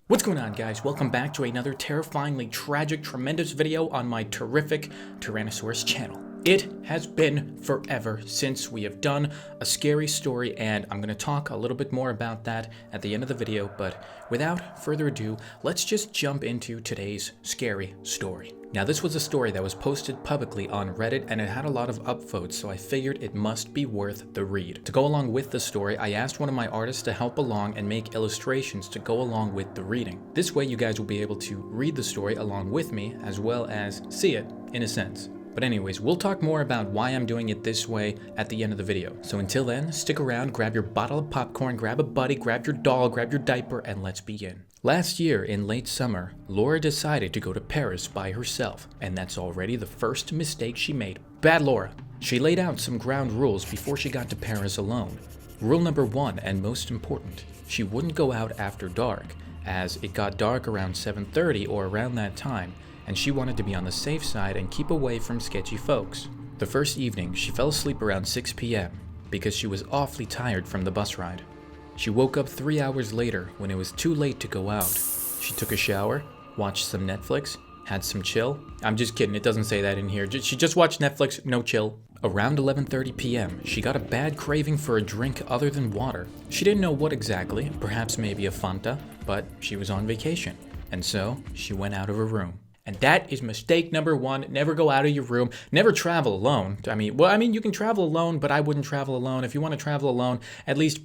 What's going on, guys? Welcome back to another terrifyingly tragic, tremendous video on my terrific Tyrannosaurus channel. It has been forever since we have done a scary story, and I'm going to talk a little bit more about that at the end of the video, but without further ado, let's just jump into today's scary story. Now, this was a story that was posted publicly on Reddit, and it had a lot of upvotes, so I figured it must be worth the read. To go along with the story, I asked one of my artists to help along and make illustrations to go along with the reading. This way, you guys will be able to read the story along with me, as well as see it, in a sense. But anyways, we'll talk more about why I'm doing it this way at the end of the video. So until then, stick around, grab your bottle of popcorn, grab a buddy, grab your doll, grab your diaper, and let's begin. Last year, in late summer, Laura decided to go to Paris by herself, and that's already the first mistake she made. Bad Laura. She laid out some ground rules before she got to Paris alone. Rule number 1, and most important, she wouldn't go out after dark, as it got dark around 7:30 or around that time, and she wanted to be on the safe side and keep away from sketchy folks. The first evening, she fell asleep around 6 p.m. because she was awfully tired from the bus ride. She woke up 3 hours later when it was too late to go out. She took a shower, watched some Netflix, had some chill. I'm just kidding, it doesn't say that in here. She just watched Netflix, no chill. Around 11:30 p.m., she got a bad craving for a drink other than water. She didn't know what exactly, perhaps maybe a Fanta, but she was on vacation. And so, she went out of her room. And that is mistake number 1. Never go out of your room. Never travel alone. I mean, you can travel alone, but I wouldn't travel alone. If you want to travel alone, at least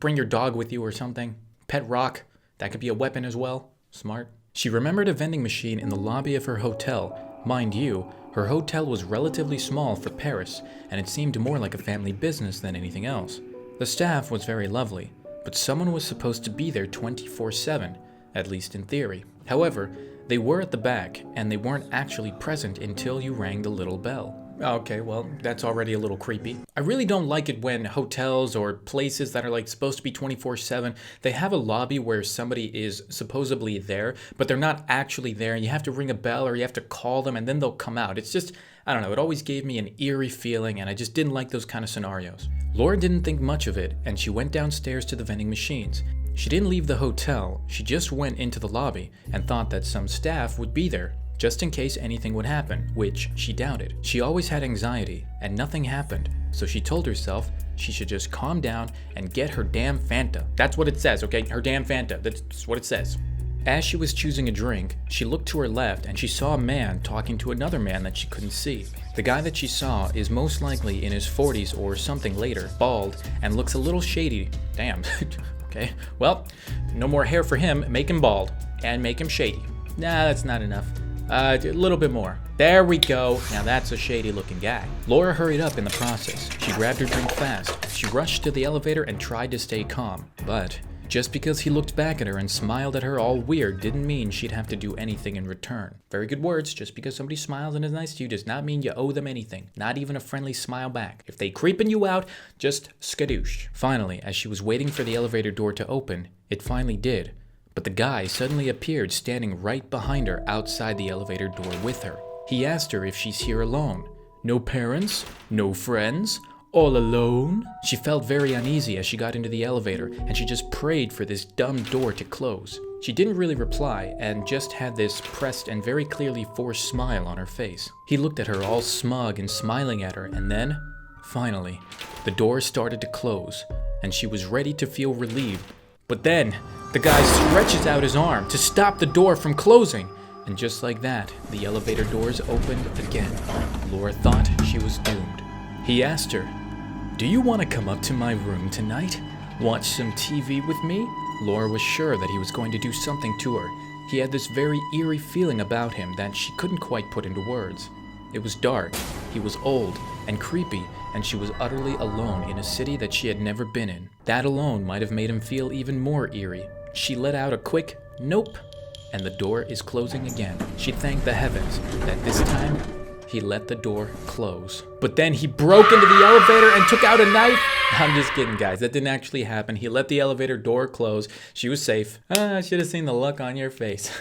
bring your dog with you or something. Pet rock. That could be a weapon as well. Smart. She remembered a vending machine in the lobby of her hotel. Mind you, her hotel was relatively small for Paris, and it seemed more like a family business than anything else. The staff was very lovely, but someone was supposed to be there 24/7, at least in theory. However, they were at the back, and they weren't actually present until you rang the little bell. Okay, well, that's already a little creepy. I really don't like it when hotels or places that are supposed to be 24/7, they have a lobby where somebody is supposedly there, but they're not actually there, and you have to ring a bell or you have to call them and then they'll come out. It's just, I don't know, it always gave me an eerie feeling, and I just didn't like those kind of scenarios. Laura didn't think much of it, and she went downstairs to the vending machines. She didn't leave the hotel, she just went into the lobby and thought that some staff would be there, just in case anything would happen, which she doubted. She always had anxiety, and nothing happened, so she told herself she should just calm down and get her damn Fanta. That's what it says, okay? Her damn Fanta, that's what it says. As she was choosing a drink, she looked to her left and she saw a man talking to another man that she couldn't see. The guy that she saw is most likely in his 40s or something later, bald, and looks a little shady. Damn. Okay, well, no more hair for him. Make him bald and make him shady. Nah, that's not enough. A little bit more. There we go. Now that's a shady looking guy. Laura hurried up in the process. She grabbed her drink fast. She rushed to the elevator and tried to stay calm. But just because he looked back at her and smiled at her all weird didn't mean she'd have to do anything in return. Very good words. Just because somebody smiles and is nice to you does not mean you owe them anything. Not even a friendly smile back. If they creeping you out, just skadoosh. Finally, as she was waiting for the elevator door to open, it finally did. But the guy suddenly appeared standing right behind her outside the elevator door with her. He asked her if she's here alone. No parents? No friends? All alone? She felt very uneasy as she got into the elevator, and she just prayed for this dumb door to close. She didn't really reply, and just had this pressed and very clearly forced smile on her face. He looked at her all smug and smiling at her, and then, finally, the door started to close, and she was ready to feel relieved. But then, the guy stretches out his arm to stop the door from closing, and just like that, the elevator doors opened again. Laura thought she was doomed. He asked her, "Do you want to come up to my room tonight? Watch some TV with me?" Laura was sure that he was going to do something to her. He had this very eerie feeling about him that she couldn't quite put into words. It was dark, he was old and creepy, and she was utterly alone in a city that she had never been in. That alone might have made him feel even more eerie. She let out a quick, "Nope," and the door is closing again. She thanked the heavens that this time, he let the door close. But then he broke into the elevator and took out a knife. I'm just kidding, guys. That didn't actually happen. He let the elevator door close. She was safe. I should have seen the look on your face.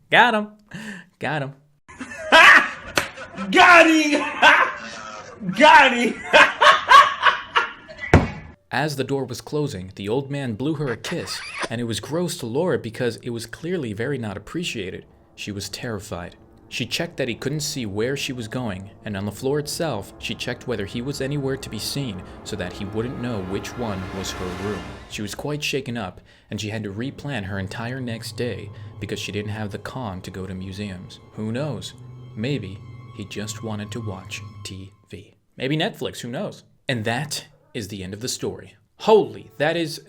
Got him. Got him. Got him! Got him! As the door was closing, the old man blew her a kiss, and it was gross to Laura because it was clearly very not appreciated. She was terrified. She checked that he couldn't see where she was going, and on the floor itself, she checked whether he was anywhere to be seen so that he wouldn't know which one was her room. She was quite shaken up, and she had to replan her entire next day because she didn't have the calm to go to museums. Who knows? Maybe he just wanted to watch TV. Maybe Netflix, who knows? And that is the end of the story. Holy, that is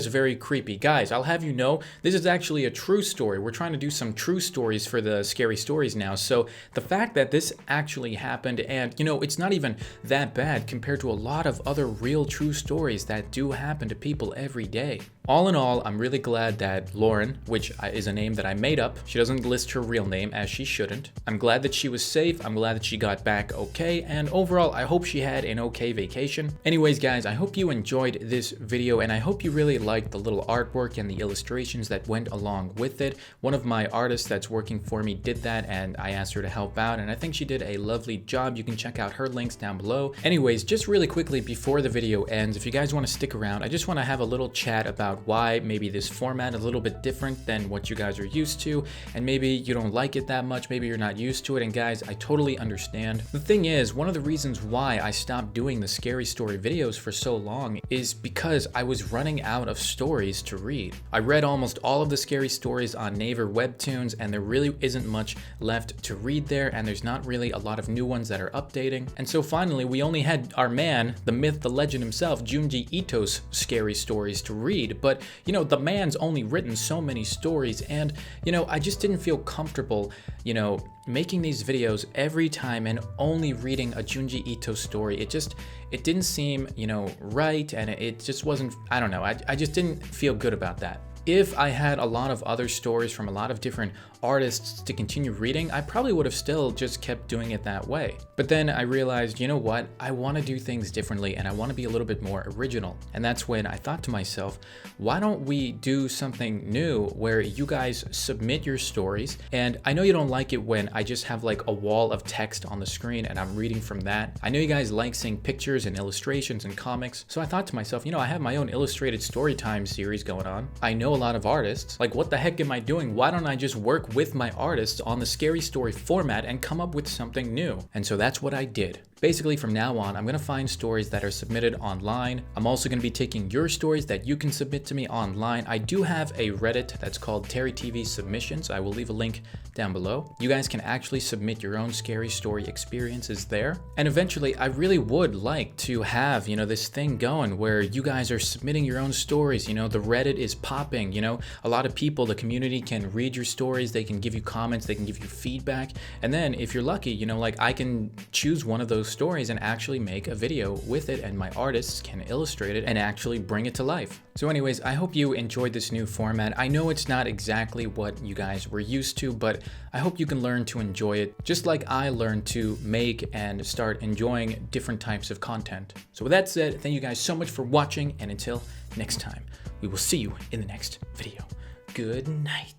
very creepy. Guys, I'll have you know, this is actually a true story. We're trying to do some true stories for the scary stories now. So the fact that this actually happened, and you know, it's not even that bad compared to a lot of other real true stories that do happen to people every day. All in all, I'm really glad that Lauren, which is a name that I made up, she doesn't list her real name as she shouldn't. I'm glad that she was safe. I'm glad that she got back okay. And overall, I hope she had an okay vacation. Anyways, guys, I hope you enjoyed this video, and I hope you really liked the little artwork and the illustrations that went along with it. One of my artists that's working for me did that, and I asked her to help out, and I think she did a lovely job. You can check out her links down below. Anyways, just really quickly before the video ends, if you guys want to stick around, I just want to have a little chat about why maybe this format is a little bit different than what you guys are used to, and maybe you don't like it that much, maybe you're not used to it, and guys, I totally understand. The thing is, one of the reasons why I stopped doing the scary story videos for so long is because I was running out of stories to read. I read almost all of the scary stories on Naver Webtoons, and there really isn't much left to read there, and there's not really a lot of new ones that are updating. And so finally, we only had our man, the myth, the legend himself, Junji Ito's scary stories to read. But you know, the man's only written so many stories, and you know, I just didn't feel comfortable, you know, making these videos every time and only reading a Junji Ito story. It didn't seem, you know, right, and it just wasn't, I don't know, I just didn't feel good about that. If I had a lot of other stories from a lot of different artists to continue reading, I probably would have still just kept doing it that way. But then I realized, you know what, I want to do things differently, and I want to be a little bit more original. And that's when I thought to myself, why don't we do something new where you guys submit your stories? And I know you don't like it when I just have like a wall of text on the screen and I'm reading from that. I know you guys like seeing pictures and illustrations and comics. So I thought to myself, you know, I have my own illustrated story time series going on. I know a lot of artists. Like, what the heck am I doing? Why don't I just work with my artists on the scary story format and come up with something new? And so that's what I did. Basically, from now on, I'm going to find stories that are submitted online. I'm also going to be taking your stories that you can submit to me online. I do have a Reddit that's called TerryTV Submissions. I will leave a link down below. You guys can actually submit your own scary story experiences there. And eventually, I really would like to have, you know, this thing going where you guys are submitting your own stories. You know, the Reddit is popping, you know, a lot of people, the community can read your stories. They can give you comments, they can give you feedback. And then if you're lucky, you know, like I can choose one of those stories and actually make a video with it, and my artists can illustrate it and actually bring it to life. So anyways, I hope you enjoyed this new format. I know it's not exactly what you guys were used to, but I hope you can learn to enjoy it just like I learned to make and start enjoying different types of content. So with that said, thank you guys so much for watching, and until next time, we will see you in the next video. Good night.